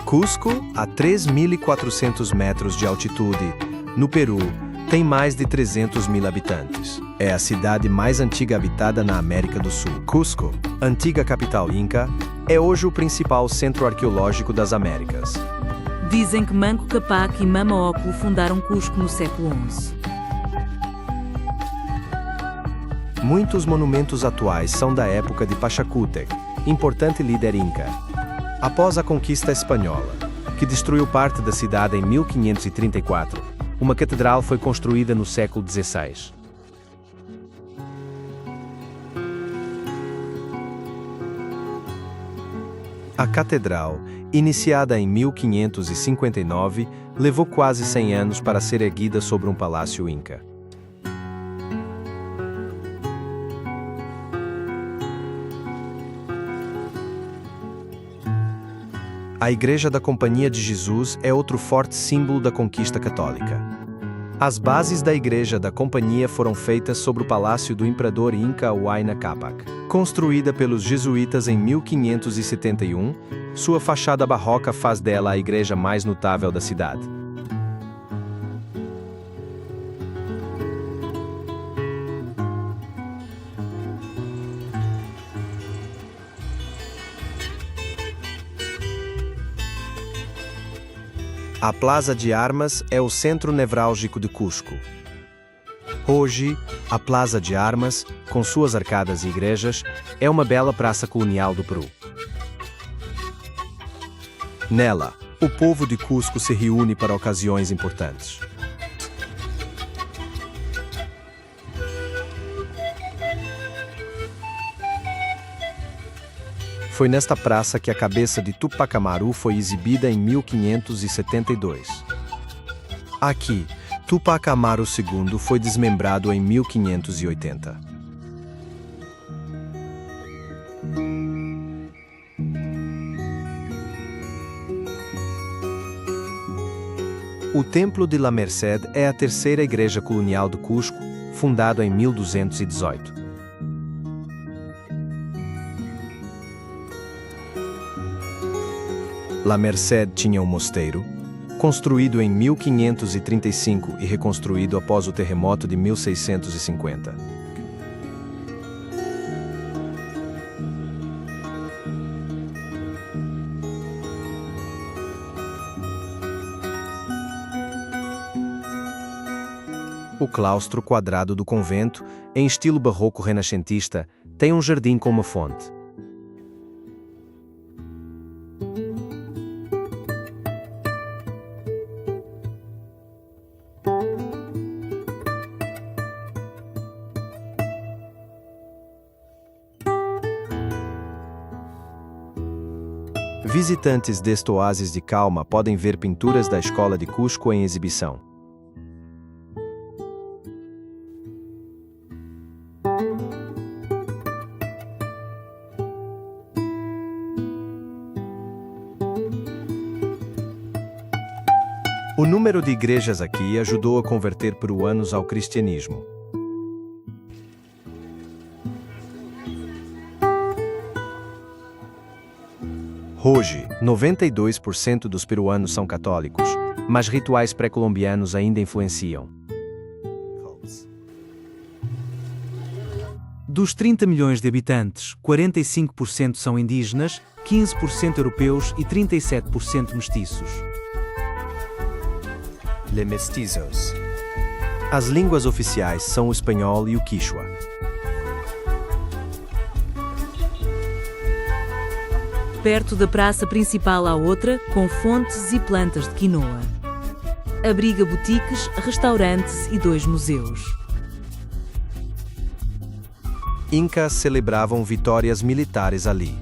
Cusco, a 3.400 metros de altitude, no Peru, tem mais de 300 mil habitantes. É a cidade mais antiga habitada na América do Sul. Cusco, antiga capital inca, é hoje o principal centro arqueológico das Américas. Dizem que Manco Cápac e Mama Ocllo fundaram Cusco no século XI. Muitos monumentos atuais são da época de Pachacútec, importante líder inca. Após a conquista espanhola, que destruiu parte da cidade em 1534, uma catedral foi construída no século XVI. A catedral, iniciada em 1559, levou quase 100 anos para ser erguida sobre um palácio inca. A Igreja da Companhia de Jesus é outro forte símbolo da conquista católica. As bases da Igreja da Companhia foram feitas sobre o palácio do imperador inca Huayna Cápac. Construída pelos jesuítas em 1571, sua fachada barroca faz dela a igreja mais notável da cidade. A Plaza de Armas é o centro nevrálgico de Cusco. Hoje, a Plaza de Armas, com suas arcadas e igrejas, é uma bela praça colonial do Peru. Nela, o povo de Cusco se reúne para ocasiões importantes. Foi nesta praça que a cabeça de Tupac Amaru foi exibida em 1572. Aqui, Tupac Amaru II foi desmembrado em 1580. O Templo de La Merced é a terceira igreja colonial do Cusco, fundado em 1218. La Merced tinha um mosteiro, construído em 1535 e reconstruído após o terremoto de 1650. O claustro quadrado do convento, em estilo barroco renascentista, tem um jardim com uma fonte. Visitantes deste oásis de calma podem ver pinturas da Escola de Cusco em exibição. O número de igrejas aqui ajudou a converter peruanos ao cristianismo. Hoje, 92% dos peruanos são católicos, mas rituais pré-colombianos ainda influenciam. Dos 30 milhões de habitantes, 45% são indígenas, 15% europeus e 37% mestiços. Les mestizos. As línguas oficiais são o espanhol e o quichua. Perto da praça principal há outra, com fontes e plantas de quinoa. Abriga boutiques, restaurantes e 2 museus. Incas celebravam vitórias militares ali.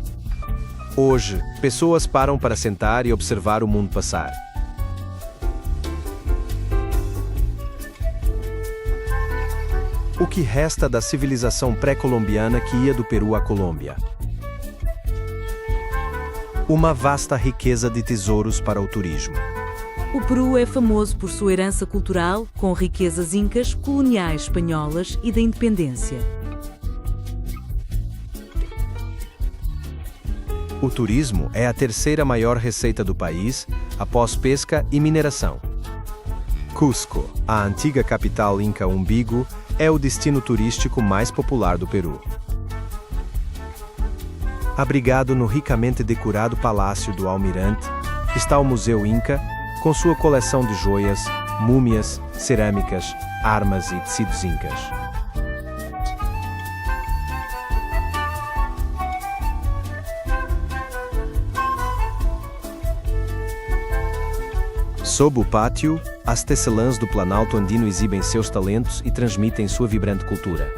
Hoje, pessoas param para sentar e observar o mundo passar. O que resta da civilização pré-colombiana que ia do Peru à Colômbia? Uma vasta riqueza de tesouros para o turismo. O Peru é famoso por sua herança cultural, com riquezas incas, coloniais espanholas e da independência. O turismo é a terceira maior receita do país, após pesca e mineração. Cusco, a antiga capital inca Umbigo, é o destino turístico mais popular do Peru. Abrigado no ricamente decorado Palácio do Almirante, está o Museu Inca, com sua coleção de joias, múmias, cerâmicas, armas e tecidos incas. Sob o pátio, as tecelãs do Planalto Andino exibem seus talentos e transmitem sua vibrante cultura.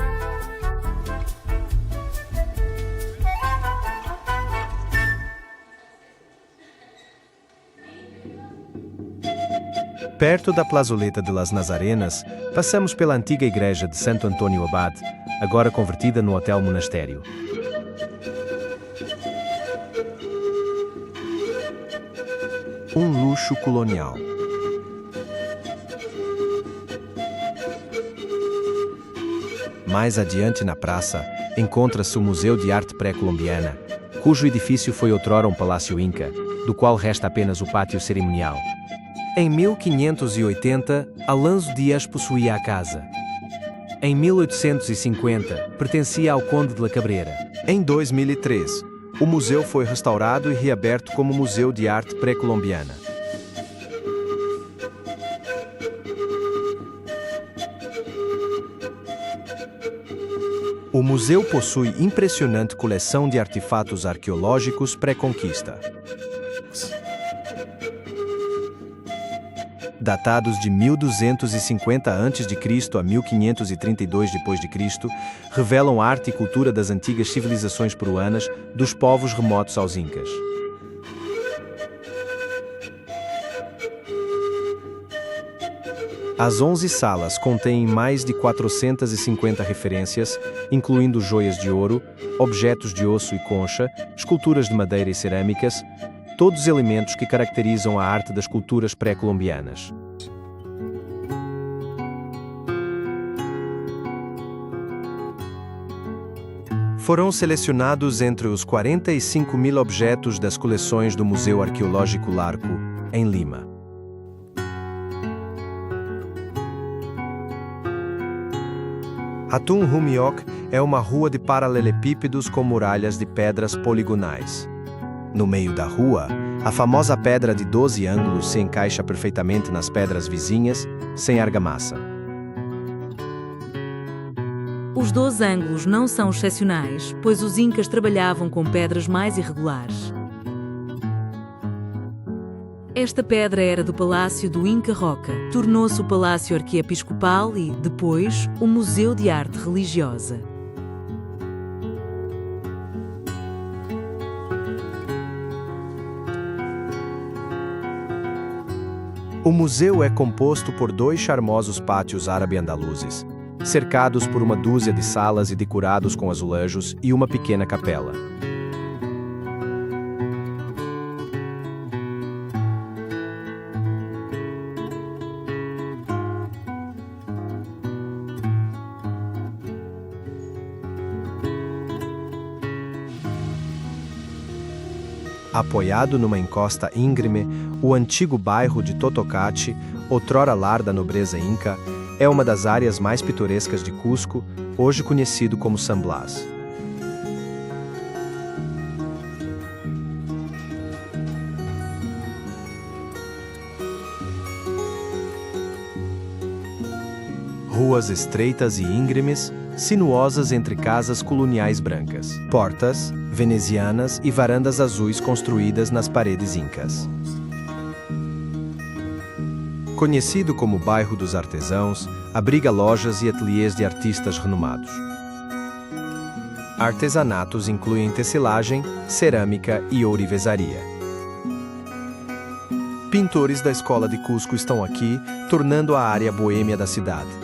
Perto da Plazoleta de las Nazarenas, passamos pela antiga igreja de Santo Antônio Abad, agora convertida no Hotel Monastério. Um luxo colonial. Mais adiante na praça, encontra-se o Museu de Arte Pré-Colombiana, cujo edifício foi outrora um palácio inca, do qual resta apenas o pátio cerimonial. Em 1580, Alonso Dias possuía a casa. Em 1850, pertencia ao Conde de La Cabrera. Em 2003, o museu foi restaurado e reaberto como Museu de Arte Pré-Colombiana. O museu possui impressionante coleção de artefatos arqueológicos pré-conquista. Datados de 1250 a.C. a 1532 d.C., revelam a arte e cultura das antigas civilizações peruanas, dos povos remotos aos incas. As 11 salas contêm mais de 450 referências, incluindo joias de ouro, objetos de osso e concha, esculturas de madeira e cerâmicas, todos elementos que caracterizam a arte das culturas pré-colombianas. Foram selecionados entre os 45.000 objetos das coleções do Museu Arqueológico Larco, em Lima. Hatun Humiok é uma rua de paralelepípedos com muralhas de pedras poligonais. No meio da rua, a famosa pedra de 12 ângulos se encaixa perfeitamente nas pedras vizinhas, sem argamassa. Os 12 ângulos não são excepcionais, pois os incas trabalhavam com pedras mais irregulares. Esta pedra era do Palácio do Inca Roca, tornou-se o Palácio Arquiepiscopal e, depois, o Museu de Arte Religiosa. O museu é composto por 2 charmosos pátios árabe-andaluzes, cercados por uma dúzia de salas e decorados com azulejos e uma pequena capela. Apoiado numa encosta íngreme, o antigo bairro de Totocati, outrora lar da nobreza inca, é uma das áreas mais pitorescas de Cusco, hoje conhecido como San Blas. Ruas estreitas e íngremes, sinuosas entre casas coloniais brancas, portas venezianas e varandas azuis construídas nas paredes incas. Conhecido como Bairro dos Artesãos, abriga lojas e ateliês de artistas renomados. Artesanatos incluem tecelagem, cerâmica e ourivesaria. Pintores da Escola de Cusco estão aqui, tornando a área boêmia da cidade.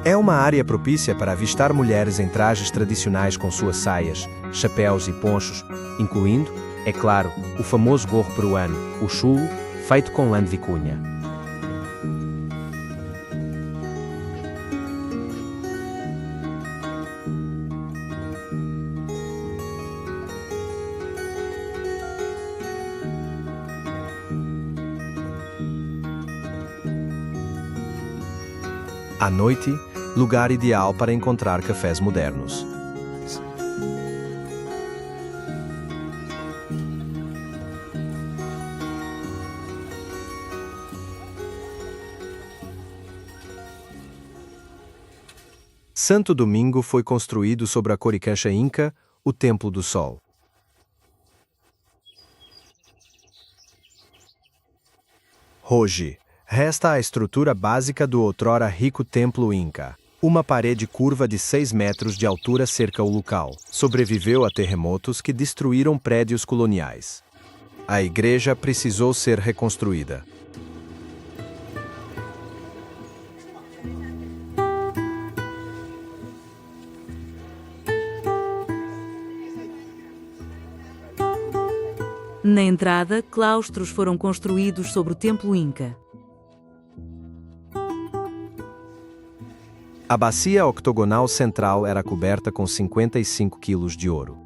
É uma área propícia para avistar mulheres em trajes tradicionais com suas saias, chapéus e ponchos, incluindo, é claro, o famoso gorro peruano, o chulo, feito com lã de vicunha. À noite, lugar ideal para encontrar cafés modernos. Santo Domingo foi construído sobre a Coricancha Inca, o Templo do Sol. Hoje, resta a estrutura básica do outrora rico Templo Inca. Uma parede curva de 6 metros de altura cerca o local. Sobreviveu a terremotos que destruíram prédios coloniais. A igreja precisou ser reconstruída. Na entrada, claustros foram construídos sobre o Templo Inca. A bacia octogonal central era coberta com 55 quilos de ouro.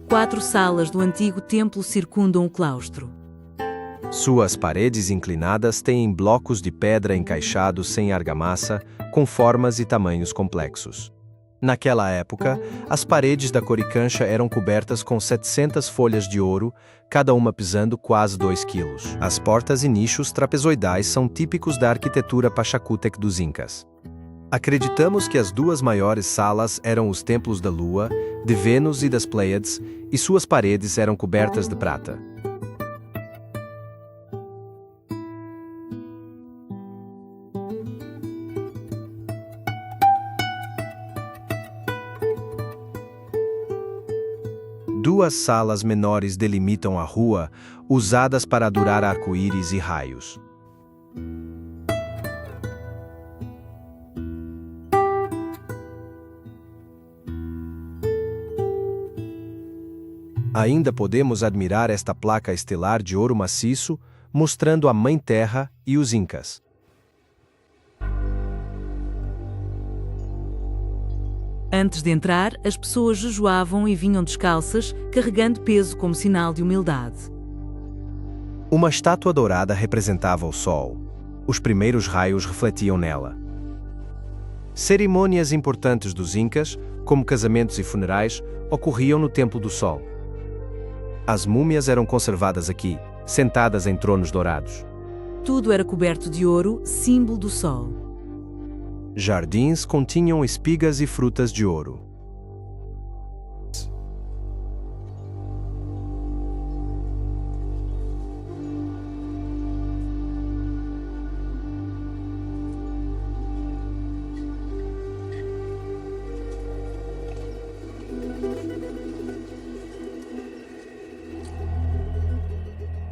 Quatro salas do antigo templo circundam o claustro. Suas paredes inclinadas têm blocos de pedra encaixados sem argamassa, com formas e tamanhos complexos. Naquela época, as paredes da Coricancha eram cobertas com 700 folhas de ouro, cada uma pesando quase 2 quilos. As portas e nichos trapezoidais são típicos da arquitetura Pachacútec dos Incas. Acreditamos que as duas maiores salas eram os templos da Lua, de Vênus e das Pleiades, e suas paredes eram cobertas de prata. Duas salas menores delimitam a rua, usadas para adorar arco-íris e raios. Ainda podemos admirar esta placa estelar de ouro maciço, mostrando a Mãe Terra e os Incas. Antes de entrar, as pessoas jejuavam e vinham descalças, carregando peso como sinal de humildade. Uma estátua dourada representava o sol. Os primeiros raios refletiam nela. Cerimônias importantes dos Incas, como casamentos e funerais, ocorriam no Templo do Sol. As múmias eram conservadas aqui, sentadas em tronos dourados. Tudo era coberto de ouro, símbolo do sol. Jardins continham espigas e frutas de ouro.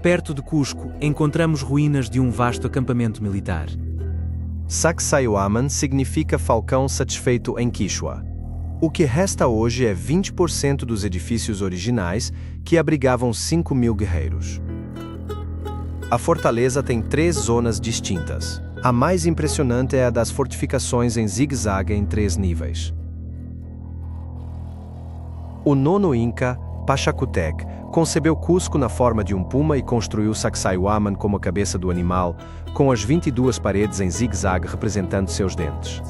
Perto de Cusco, encontramos ruínas de um vasto acampamento militar. Sacsayhuaman significa falcão satisfeito em Quichua. O que resta hoje é 20% dos edifícios originais, que abrigavam 5.000 guerreiros. A fortaleza tem 3 zonas distintas. A mais impressionante é a das fortificações em zigue-zague em 3 níveis. O nono Inca, Pachacútec, concebeu Cusco na forma de um puma e construiu Sacsayhuaman como a cabeça do animal, com as 22 paredes em zigue-zague representando seus dentes.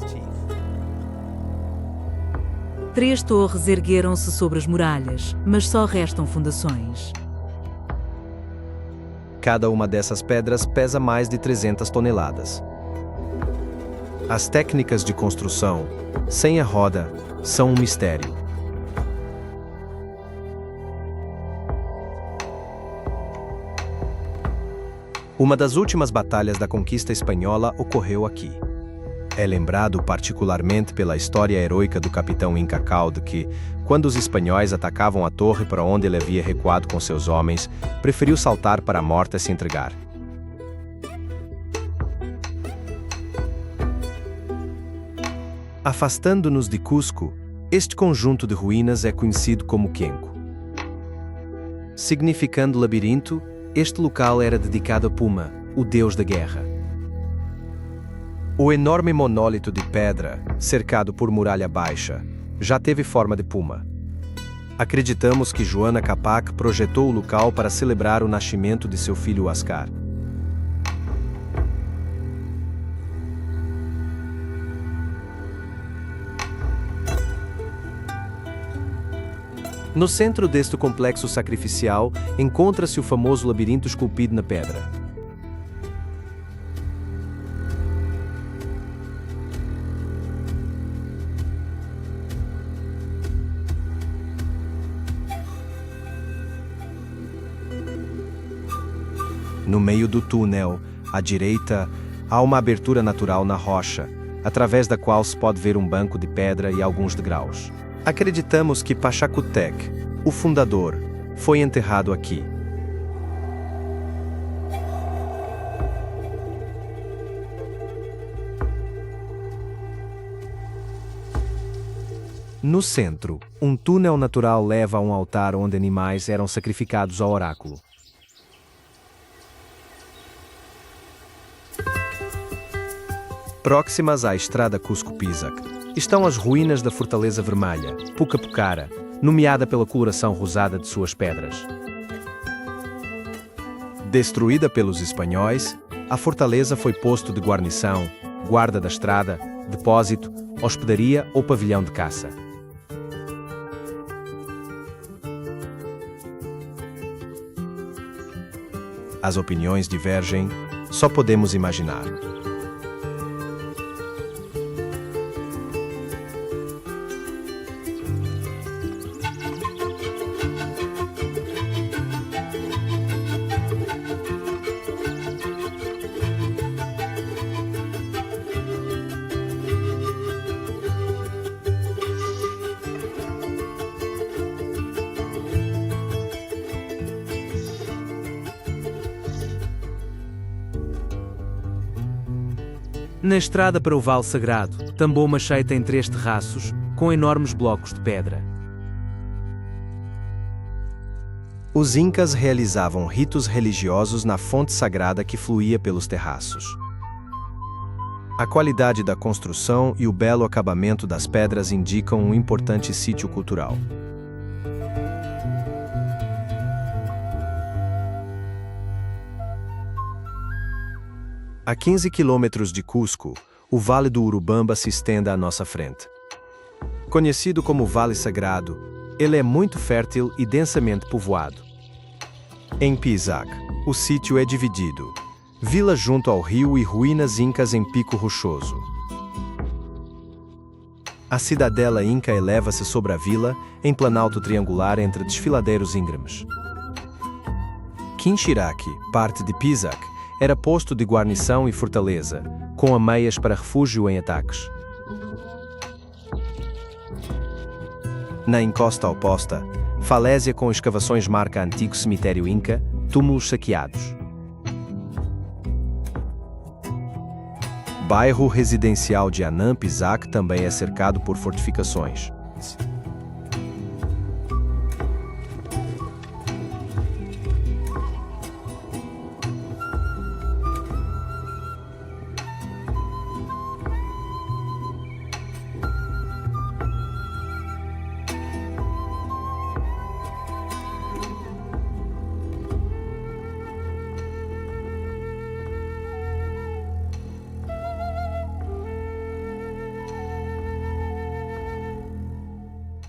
3 torres ergueram-se sobre as muralhas, mas só restam fundações. Cada uma dessas pedras pesa mais de 300 toneladas. As técnicas de construção, sem a roda, são um mistério. Uma das últimas batalhas da conquista espanhola ocorreu aqui. É lembrado particularmente pela história heroica do capitão Inca Calde que, quando os espanhóis atacavam a torre para onde ele havia recuado com seus homens, preferiu saltar para a morte e se entregar. Afastando-nos de Cusco, Este conjunto de ruínas é conhecido como Kenko. Significando labirinto, este local era dedicado a Puma, o deus da guerra. O enorme monólito de pedra, cercado por muralha baixa, já teve forma de Puma. Acreditamos que Joanna Capac projetou o local para celebrar o nascimento de seu filho Ascar. No centro deste complexo sacrificial encontra-se o famoso labirinto esculpido na pedra. No meio do túnel, à direita, há uma abertura natural na rocha, através da qual se pode ver um banco de pedra e alguns degraus. Acreditamos que Pachacutec, o fundador, foi enterrado aqui. No centro, um túnel natural leva a um altar onde animais eram sacrificados ao oráculo. Próximas à estrada Cusco-Pisac, estão as ruínas da Fortaleza Vermelha, Pucapucara, nomeada pela coloração rosada de suas pedras. Destruída pelos espanhóis, a fortaleza foi posto de guarnição, guarda da estrada, depósito, hospedaria ou pavilhão de caça. As opiniões divergem, só podemos imaginar. Na estrada para o Vale Sagrado, tambou uma cheita em 3 terraços, com enormes blocos de pedra. Os incas realizavam ritos religiosos na fonte sagrada que fluía pelos terraços. A qualidade da construção e o belo acabamento das pedras indicam um importante sítio cultural. A 15 quilômetros de Cusco, o Vale do Urubamba se estende à nossa frente. Conhecido como Vale Sagrado, ele é muito fértil e densamente povoado. Em Pisac, o sítio é dividido: vila junto ao rio e ruínas incas em Pico Rochoso. A cidadela inca eleva-se sobre a vila, em planalto triangular entre desfiladeiros íngremes. Quinchiraque, parte de Pisac, era posto de guarnição e fortaleza, com ameias para refúgio em ataques. Na encosta oposta, falésia com escavações marca antigo cemitério inca, túmulos saqueados. Bairro residencial de Anam Pisac também é cercado por fortificações.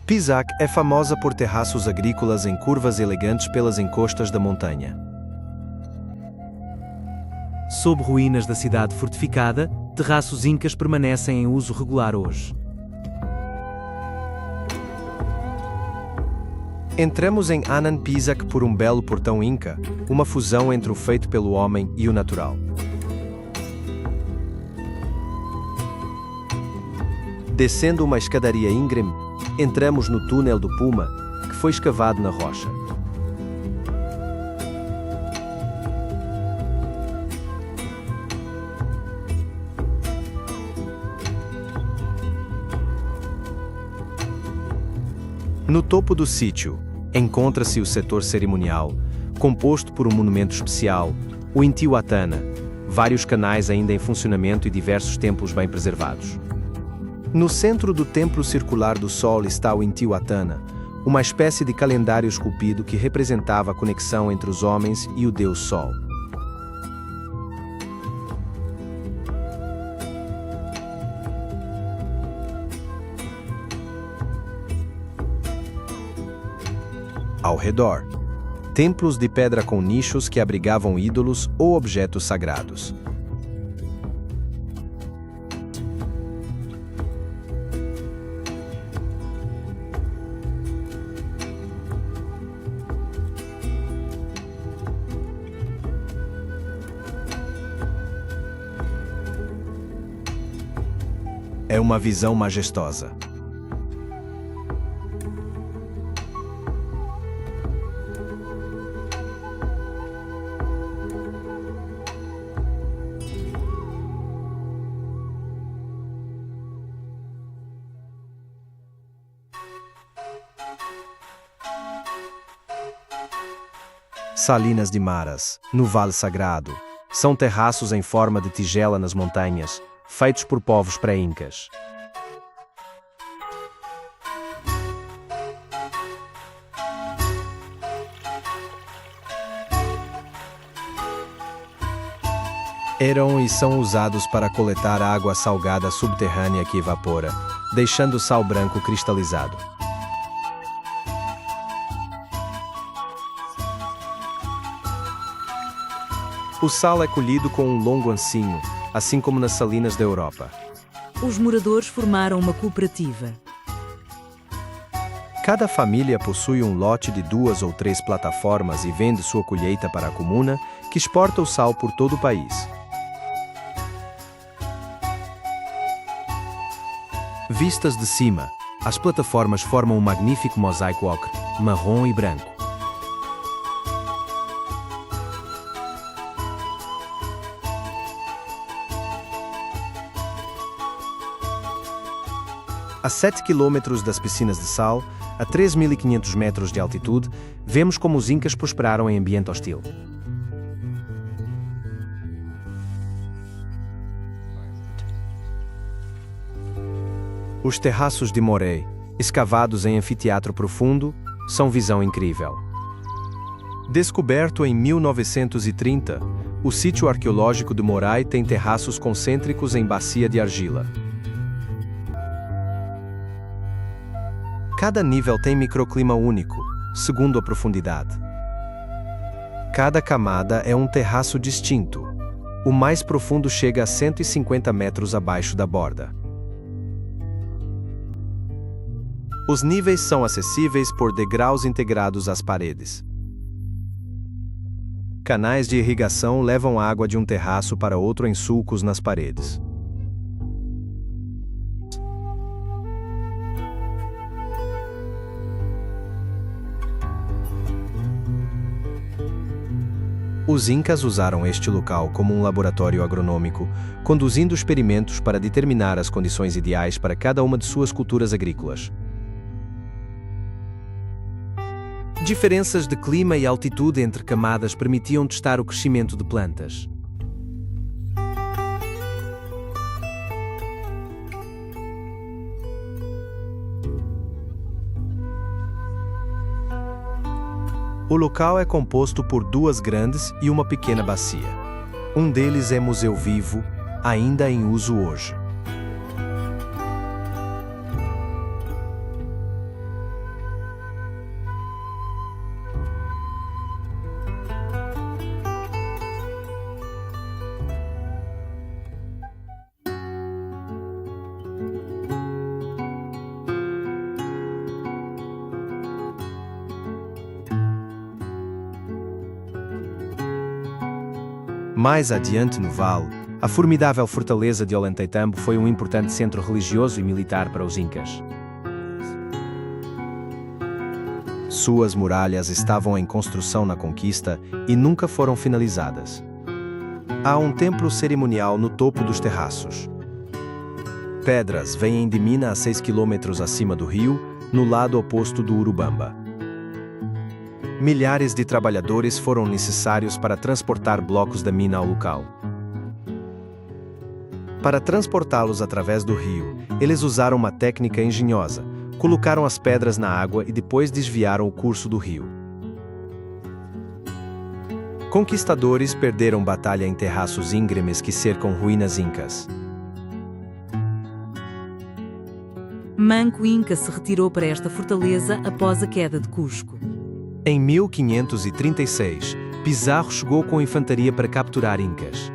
Pisac é famosa por terraços agrícolas em curvas elegantes pelas encostas da montanha. Sob ruínas da cidade fortificada, terraços incas permanecem em uso regular hoje. Entramos em Anam Pisac por um belo portão inca, uma fusão entre o feito pelo homem e o natural. Descendo uma escadaria íngreme, entramos no túnel do Puma, que foi escavado na rocha. No topo do sítio, encontra-se o setor cerimonial, composto por um monumento especial, o Intihuatana, vários canais ainda em funcionamento e diversos templos bem preservados. No centro do templo circular do Sol está o Intihuatana, uma espécie de calendário esculpido que representava a conexão entre os homens e o Deus Sol. Ao redor, templos de pedra com nichos que abrigavam ídolos ou objetos sagrados. É uma visão majestosa. Salinas de Maras, no Vale Sagrado, são terraços em forma de tigela nas montanhas, feitos por povos pré-incas. Eram e são usados para coletar água salgada subterrânea que evapora, deixando sal branco cristalizado. O sal é colhido com um longo ancinho, assim como nas salinas da Europa. Os moradores formaram uma cooperativa. Cada família possui um lote de 2 ou 3 plataformas e vende sua colheita para a comuna, que exporta o sal por todo o país. Vistas de cima, as plataformas formam um magnífico mosaico ocre, marrom e branco. A 7 quilômetros das piscinas de sal, a 3.500 metros de altitude, vemos como os incas prosperaram em ambiente hostil. Os terraços de Morée, escavados em anfiteatro profundo, são visão incrível. Descoberto em 1930, o sítio arqueológico de Morée tem terraços concêntricos em bacia de argila. Cada nível tem microclima único, segundo a profundidade. Cada camada é um terraço distinto. O mais profundo chega a 150 metros abaixo da borda. Os níveis são acessíveis por degraus integrados às paredes. Canais de irrigação levam água de um terraço para outro em sulcos nas paredes. Os incas usaram este local como um laboratório agronômico, conduzindo experimentos para determinar as condições ideais para cada uma de suas culturas agrícolas. Diferenças de clima e altitude entre camadas permitiam testar o crescimento de plantas. O local é composto por 2 grandes e uma pequena bacia. Um deles é museu vivo, ainda em uso hoje. Mais adiante no vale, a formidável fortaleza de Ollantaytambo foi um importante centro religioso e militar para os incas. Suas muralhas estavam em construção na conquista e nunca foram finalizadas. Há um templo cerimonial no topo dos terraços. Pedras vêm de Mina a 6 quilômetros acima do rio, no lado oposto do Urubamba. Milhares de trabalhadores foram necessários para transportar blocos da mina ao local. Para transportá-los através do rio, eles usaram uma técnica engenhosa. Colocaram as pedras na água e depois desviaram o curso do rio. Conquistadores perderam batalha em terraços íngremes que cercam ruínas incas. Manco Inca se retirou para esta fortaleza após a queda de Cusco. Em 1536, Pizarro chegou com infantaria para capturar incas.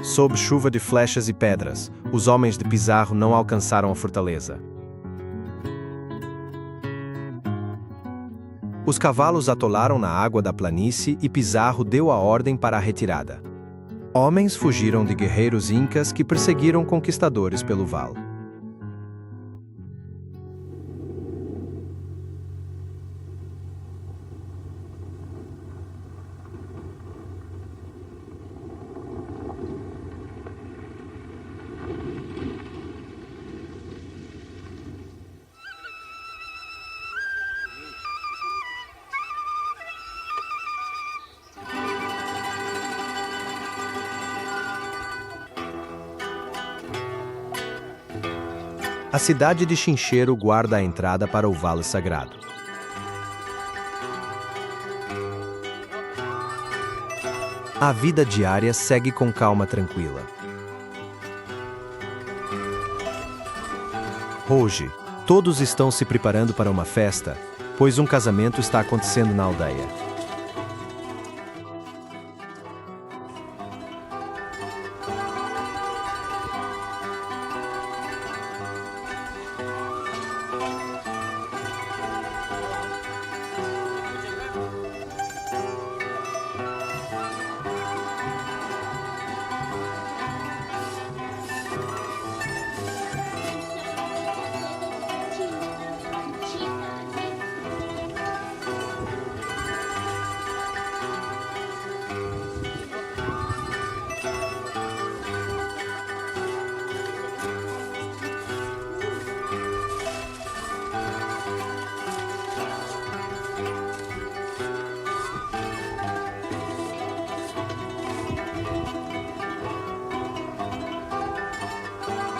Sob chuva de flechas e pedras, os homens de Pizarro não alcançaram a fortaleza. Os cavalos atolaram na água da planície e Pizarro deu a ordem para a retirada. Homens fugiram de guerreiros incas que perseguiram conquistadores pelo vale. A cidade de Chincheiro guarda a entrada para o Vale Sagrado. A vida diária segue com calma tranquila. Hoje, todos estão se preparando para uma festa, pois um casamento está acontecendo na aldeia.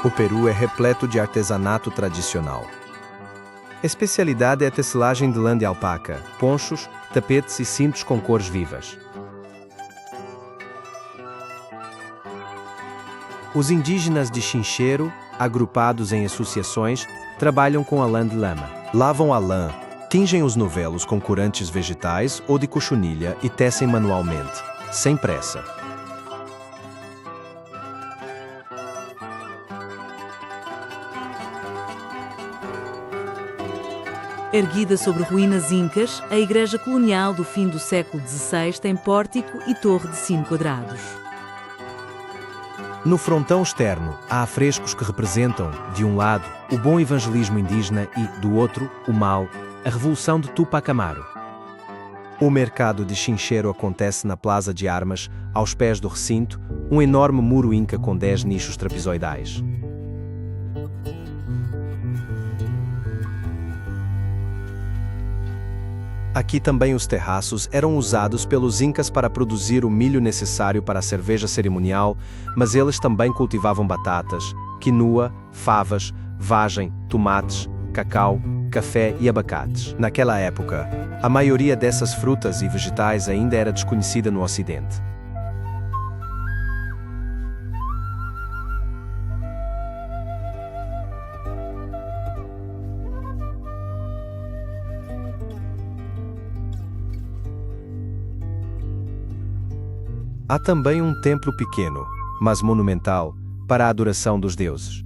O Peru é repleto de artesanato tradicional. A especialidade é a tecelagem de lã de alpaca, ponchos, tapetes e cintos com cores vivas. Os indígenas de Chincheiro, agrupados em associações, trabalham com a lã de lama. Lavam a lã, tingem os novelos com corantes vegetais ou de cochonilha e tecem manualmente, sem pressa. Erguida sobre ruínas incas, a igreja colonial do fim do século XVI tem pórtico e torre de sino quadrados. No frontão externo, há afrescos que representam, de um lado, o bom evangelismo indígena e, do outro, o mal, a revolução de Tupac Amaru. O mercado de Chincheiro acontece na Plaza de Armas, aos pés do recinto, um enorme muro inca com 10 nichos trapezoidais. Aqui também os terraços eram usados pelos incas para produzir o milho necessário para a cerveja cerimonial, mas eles também cultivavam batatas, quinua, favas, vagem, tomates, cacau, café e abacates. Naquela época, a maioria dessas frutas e vegetais ainda era desconhecida no Ocidente. Há também um templo pequeno, mas monumental, para a adoração dos deuses.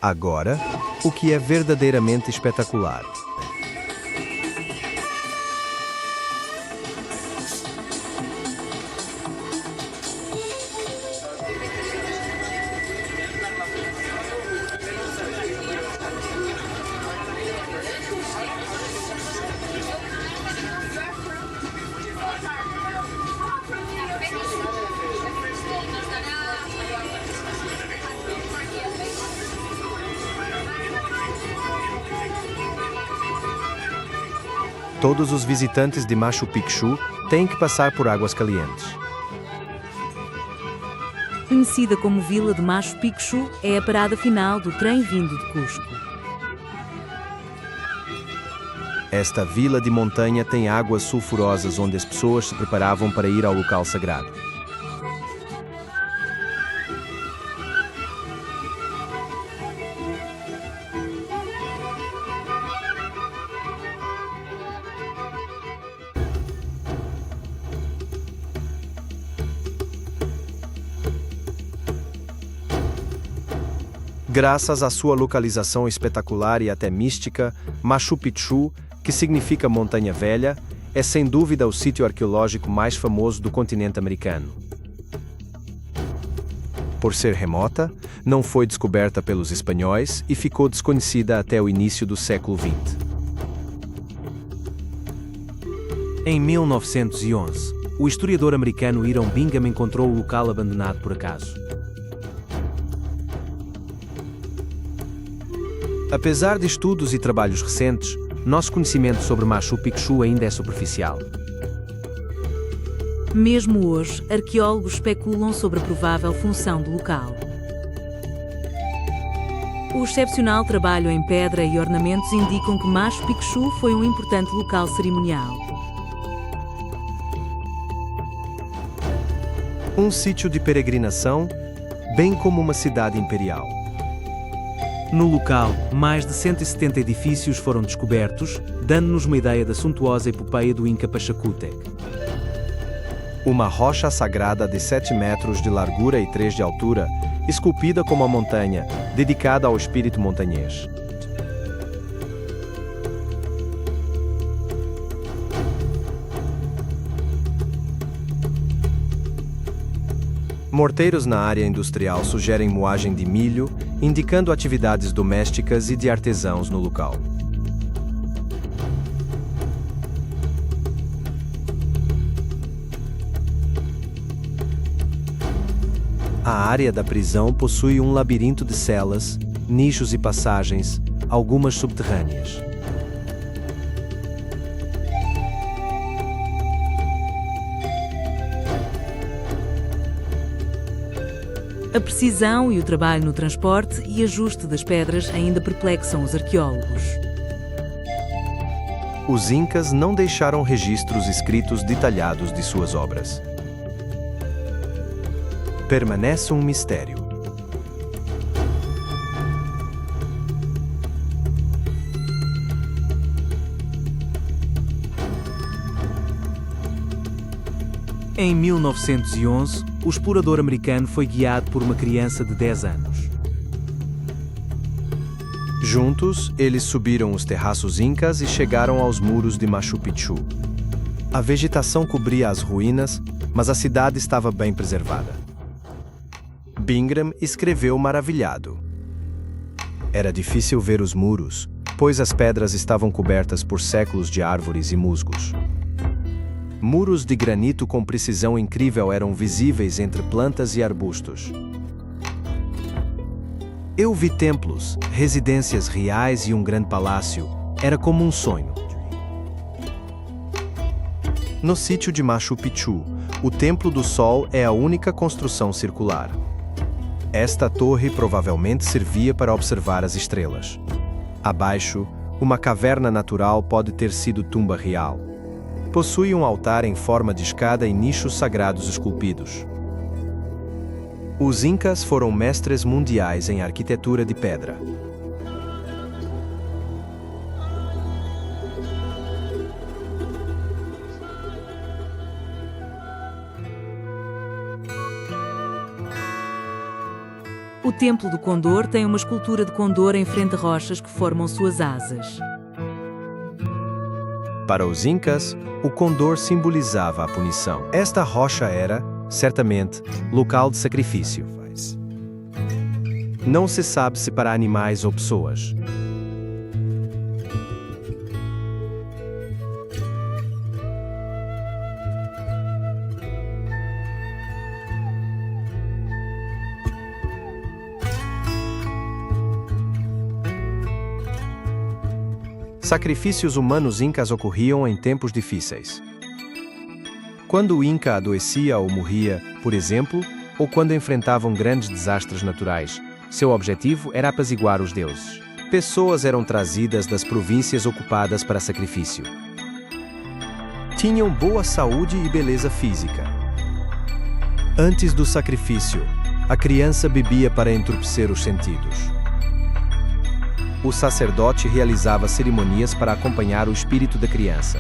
Agora, o que é verdadeiramente espetacular. Todos os visitantes de Machu Picchu têm que passar por águas calientes. Conhecida como Vila de Machu Picchu, é a parada final do trem vindo de Cusco. Esta vila de montanha tem águas sulfurosas onde as pessoas se preparavam para ir ao local sagrado. Graças à sua localização espetacular e até mística, Machu Picchu, que significa Montanha Velha, é sem dúvida o sítio arqueológico mais famoso do continente americano. Por ser remota, não foi descoberta pelos espanhóis e ficou desconhecida até o início do século XX. Em 1911, o historiador americano Hiram Bingham encontrou o local abandonado por acaso. Apesar de estudos e trabalhos recentes, nosso conhecimento sobre Machu Picchu ainda é superficial. Mesmo hoje, arqueólogos especulam sobre a provável função do local. O excepcional trabalho em pedra e ornamentos indicam que Machu Picchu foi um importante local cerimonial. Um sítio de peregrinação, bem como uma cidade imperial. No local, mais de 170 edifícios foram descobertos, dando-nos uma ideia da suntuosa epopeia do Inca Pachacútec. Uma rocha sagrada de 7 metros de largura e 3 de altura, esculpida como a montanha, dedicada ao espírito montanhês. Morteiros na área industrial sugerem moagem de milho, indicando atividades domésticas e de artesãos no local. A área da prisão possui um labirinto de celas, nichos e passagens, algumas subterrâneas. A precisão e o trabalho no transporte e ajuste das pedras ainda perplexam os arqueólogos. Os incas não deixaram registros escritos detalhados de suas obras. Permanece um mistério. Em 1911, o explorador americano foi guiado por uma criança de 10 anos. Juntos, eles subiram os terraços incas e chegaram aos muros de Machu Picchu. A vegetação cobria as ruínas, mas a cidade estava bem preservada. Bingham escreveu maravilhado. Era difícil ver os muros, pois as pedras estavam cobertas por séculos de árvores e musgos. Muros de granito com precisão incrível eram visíveis entre plantas e arbustos. Eu vi templos, residências reais e um grande palácio. Era como um sonho. No sítio de Machu Picchu, o Templo do Sol é a única construção circular. Esta torre provavelmente servia para observar as estrelas. Abaixo, uma caverna natural pode ter sido tumba real. Possui um altar em forma de escada e nichos sagrados esculpidos. Os incas foram mestres mundiais em arquitetura de pedra. O Templo do Condor tem uma escultura de condor em frente a rochas que formam suas asas. Para os incas, o condor simbolizava a punição. Esta rocha era, certamente, local de sacrifício. Não se sabe se para animais ou pessoas. Sacrifícios humanos incas ocorriam em tempos difíceis. Quando o inca adoecia ou morria, por exemplo, ou quando enfrentavam grandes desastres naturais, seu objetivo era apaziguar os deuses. Pessoas eram trazidas das províncias ocupadas para sacrifício. Tinham boa saúde e beleza física. Antes do sacrifício, a criança bebia para entorpecer os sentidos. O sacerdote realizava cerimônias para acompanhar o espírito da criança.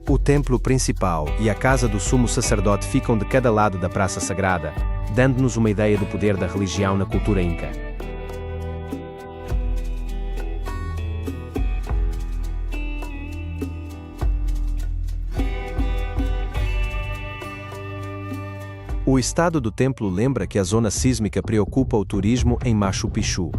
O templo principal e a casa do sumo sacerdote ficam de cada lado da praça sagrada, dando-nos uma ideia do poder da religião na cultura inca. O estado do templo lembra que a zona sísmica preocupa o turismo em Machu Picchu.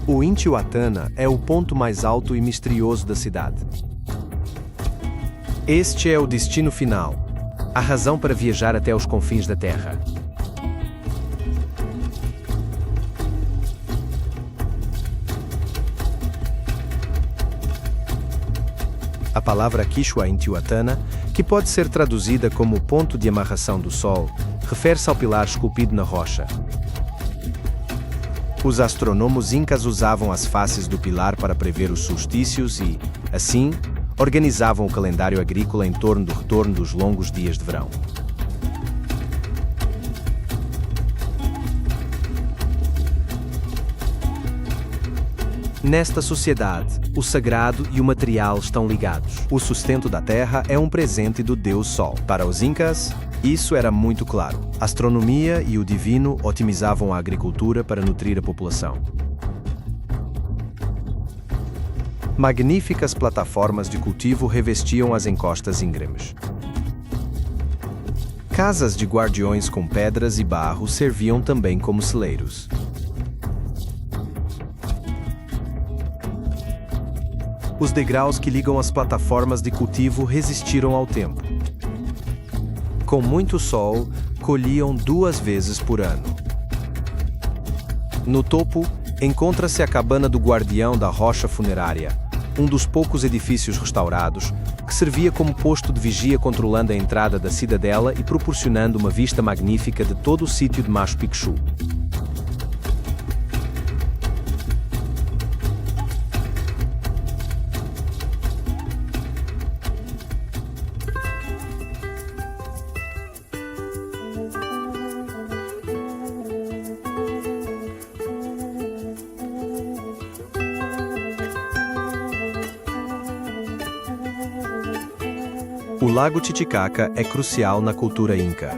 O Intihuatana é o ponto mais alto e misterioso da cidade. Este é o destino final, a razão para viajar até os confins da Terra. A palavra Quichua Intihuatana, que pode ser traduzida como ponto de amarração do Sol, refere-se ao pilar esculpido na rocha. Os astrônomos incas usavam as faces do pilar para prever os solstícios e, assim, organizavam o calendário agrícola em torno do retorno dos longos dias de verão. Nesta sociedade, o sagrado e o material estão ligados. O sustento da terra é um presente do Deus Sol. Para os incas, isso era muito claro. A astronomia e o divino otimizavam a agricultura para nutrir a população. Magníficas plataformas de cultivo revestiam as encostas íngremes. Casas de guardiões com pedras e barro serviam também como celeiros. Os degraus que ligam as plataformas de cultivo resistiram ao tempo. Com muito sol, colhiam 2 vezes por ano. No topo, encontra-se a cabana do guardião da rocha funerária, um dos poucos edifícios restaurados, que servia como posto de vigia controlando a entrada da cidadela e proporcionando uma vista magnífica de todo o sítio de Machu Picchu. O Lago Titicaca é crucial na cultura inca.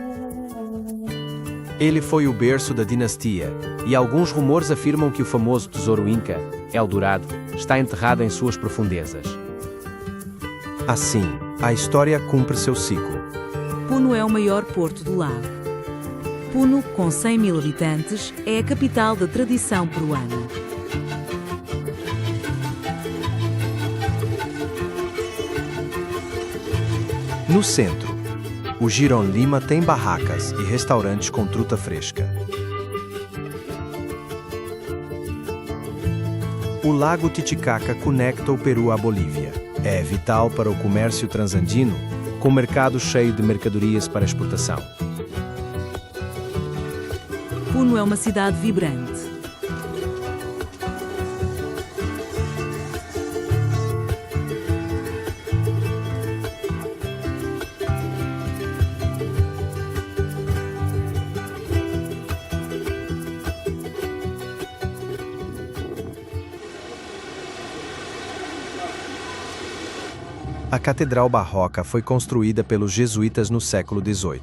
Ele foi o berço da dinastia, e alguns rumores afirmam que o famoso tesouro inca, El Dorado, está enterrado em suas profundezas. Assim, a história cumpre seu ciclo. Puno é o maior porto do lago. Puno, com 100.000 habitantes, é a capital da tradição peruana. No centro, o Girón Lima tem barracas e restaurantes com truta fresca. O Lago Titicaca conecta o Peru à Bolívia. É vital para o comércio transandino, com mercado cheio de mercadorias para exportação. Puno é uma cidade vibrante. A Catedral Barroca foi construída pelos jesuítas no século XVIII.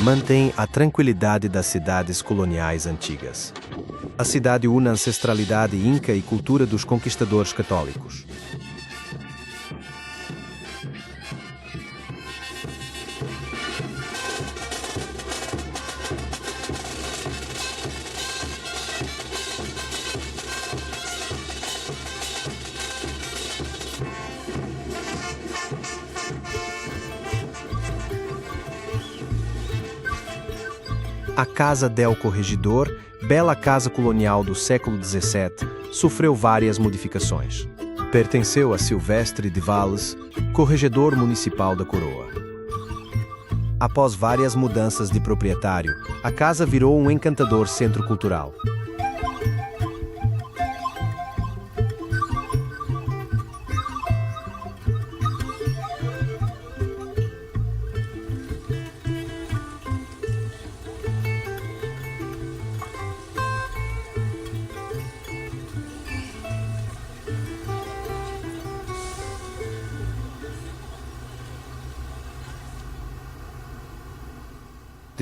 Mantém a tranquilidade das cidades coloniais antigas. A cidade une a ancestralidade inca e cultura dos conquistadores católicos. A Casa del Corregidor, bela casa colonial do século XVII, sofreu várias modificações. Pertenceu a Silvestre de Valles, corregedor municipal da coroa. Após várias mudanças de proprietário, a casa virou um encantador centro cultural.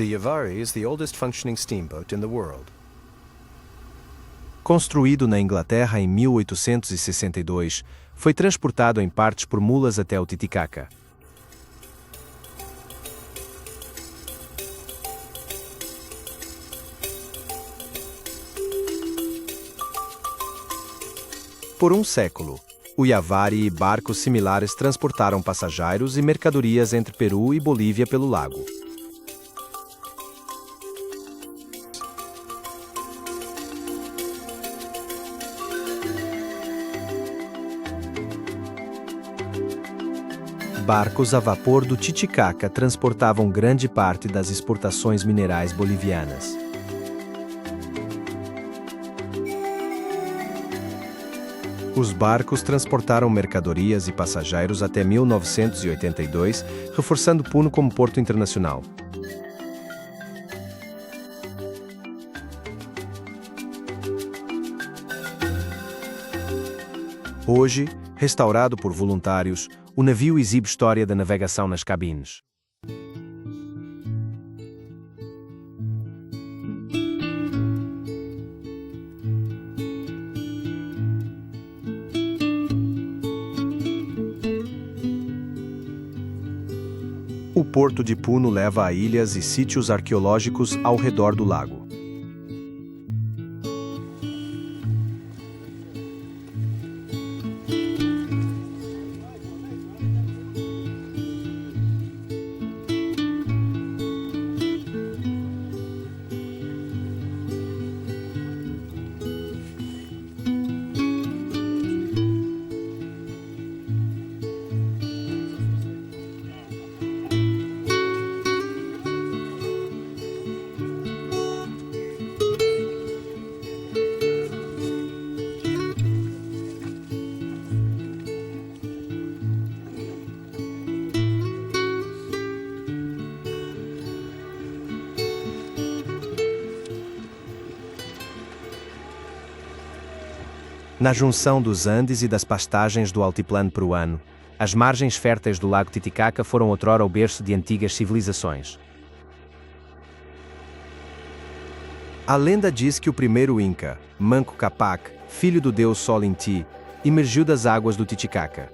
The Yavari is the oldest functioning steamboat in the world. Construído na Inglaterra em 1862, foi transportado em partes por mulas até o Titicaca. Por um século, o Yavari e barcos similares transportaram passageiros e mercadorias entre Peru e Bolívia pelo lago. Barcos a vapor do Titicaca transportavam grande parte das exportações minerais bolivianas. Os barcos transportaram mercadorias e passageiros até 1982, reforçando Puno como porto internacional. Hoje, restaurado por voluntários, o navio exibe história da navegação nas cabines. O porto de Puno leva a ilhas e sítios arqueológicos ao redor do lago. Na junção dos Andes e das pastagens do altiplano peruano, as margens férteis do lago Titicaca foram outrora o berço de antigas civilizações. A lenda diz que o primeiro Inca, Manco Capac, filho do deus Sol Inti, emergiu das águas do Titicaca.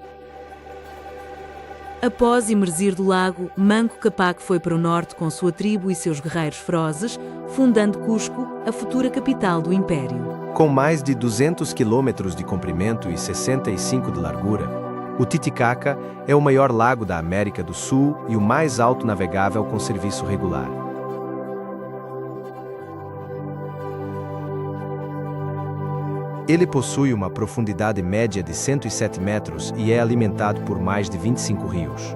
Após emergir do lago, Manco Capac foi para o norte com sua tribo e seus guerreiros ferozes, fundando Cusco, a futura capital do império. Com mais de 200 quilômetros de comprimento e 65 de largura, o Titicaca é o maior lago da América do Sul e o mais alto navegável com serviço regular. Ele possui uma profundidade média de 107 metros e é alimentado por mais de 25 rios.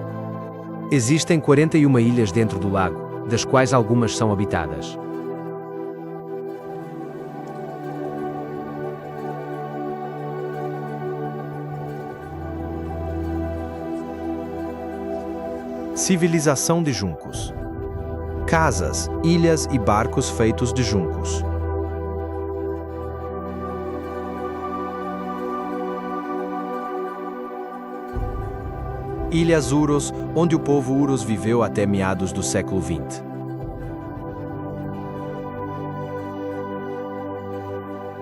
Existem 41 ilhas dentro do lago, das quais algumas são habitadas. Civilização de Juncos. casas, ilhas e barcos feitos de juncos. Ilhas Uros, onde o povo Uros viveu até meados do século XX.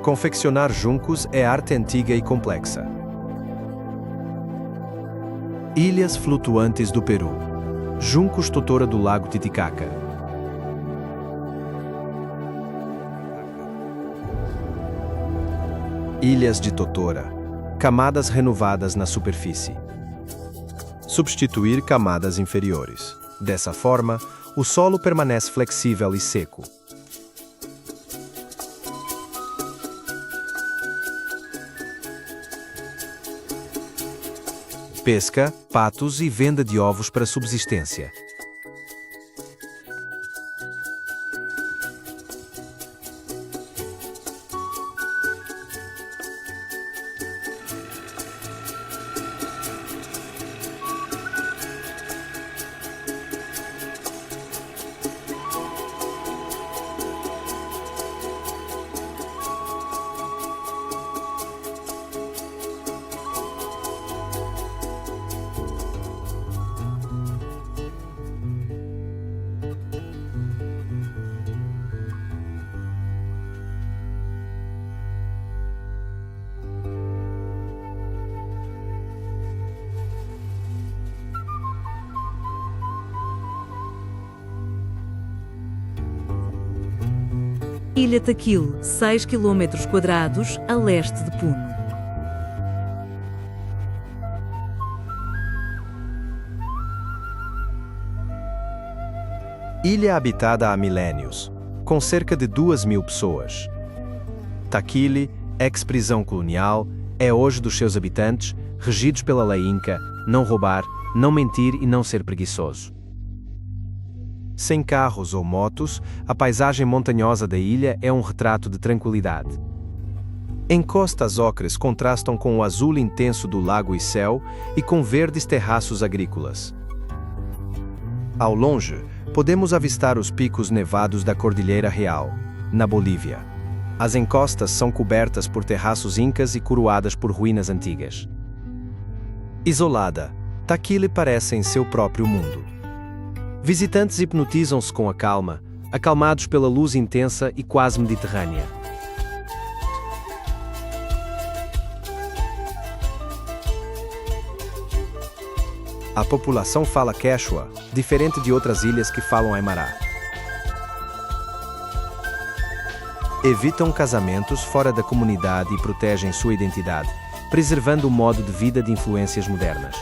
Confeccionar juncos é arte antiga e complexa. Ilhas flutuantes do Peru. Juncos Totora do Lago Titicaca. Ilhas de Totora. Camadas renovadas na superfície. Substituir camadas inferiores. Dessa forma, o solo permanece flexível e seco. Pesca, patos e venda de ovos para subsistência. Ilha Taquil, 6 km² a leste de Puno. Ilha habitada há milénios, com cerca de 2.000 pessoas. Taquile, ex-prisão colonial, é hoje dos seus habitantes, regidos pela lei Inca, não roubar, não mentir e não ser preguiçoso. Sem carros ou motos, a paisagem montanhosa da ilha é um retrato de tranquilidade. Encostas ocres contrastam com o azul intenso do lago e céu e com verdes terraços agrícolas. Ao longe, podemos avistar os picos nevados da Cordilheira Real, na Bolívia. As encostas são cobertas por terraços incas e coroadas por ruínas antigas. Isolada, Taquile parece em seu próprio mundo. Visitantes hipnotizam-se com a calma, acalmados pela luz intensa e quase mediterrânea. A população fala quechua, diferente de outras ilhas que falam aimara. Evitam casamentos fora da comunidade e protegem sua identidade, preservando o modo de vida de influências modernas.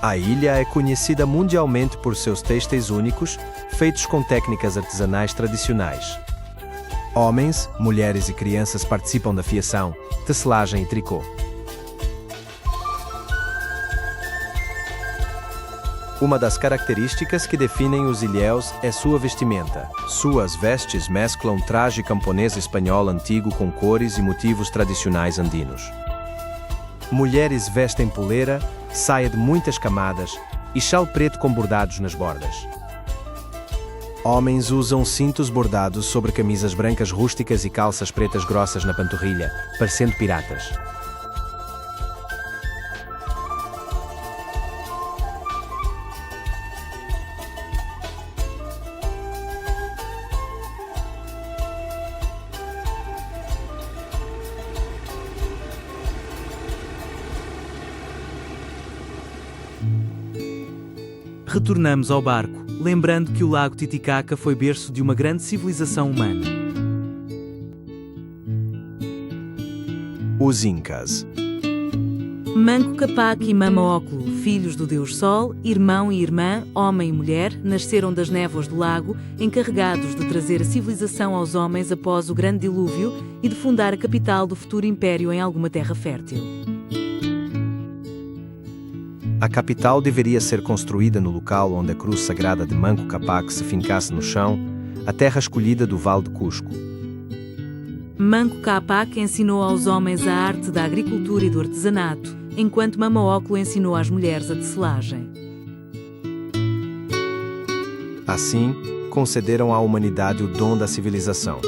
A ilha é conhecida mundialmente por seus têxteis únicos, feitos com técnicas artesanais tradicionais. Homens, mulheres e crianças participam da fiação, tecelagem e tricô. Uma das características que definem os ilhéus é sua vestimenta. Suas vestes mesclam traje camponês espanhol antigo com cores e motivos tradicionais andinos. Mulheres vestem poleira, saia de muitas camadas e chal preto com bordados nas bordas. Homens usam cintos bordados sobre camisas brancas rústicas e calças pretas grossas na panturrilha, parecendo piratas. Retornamos ao barco, lembrando que o lago Titicaca foi berço de uma grande civilização humana. Os Incas. Manco Capac e Mama Oclo, filhos do Deus Sol, irmão e irmã, homem e mulher, nasceram das névoas do lago, encarregados de trazer a civilização aos homens após o grande dilúvio e de fundar a capital do futuro império em alguma terra fértil. A capital deveria ser construída no local onde a cruz sagrada de Manco Capac se fincasse no chão, a terra escolhida do Vale de Cusco. Manco Capac ensinou aos homens a arte da agricultura e do artesanato, enquanto Mama Oclo ensinou às mulheres a tecelagem. Assim, concederam à humanidade o dom da civilização.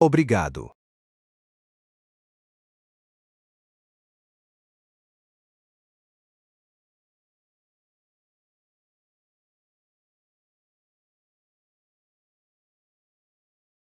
Obrigado.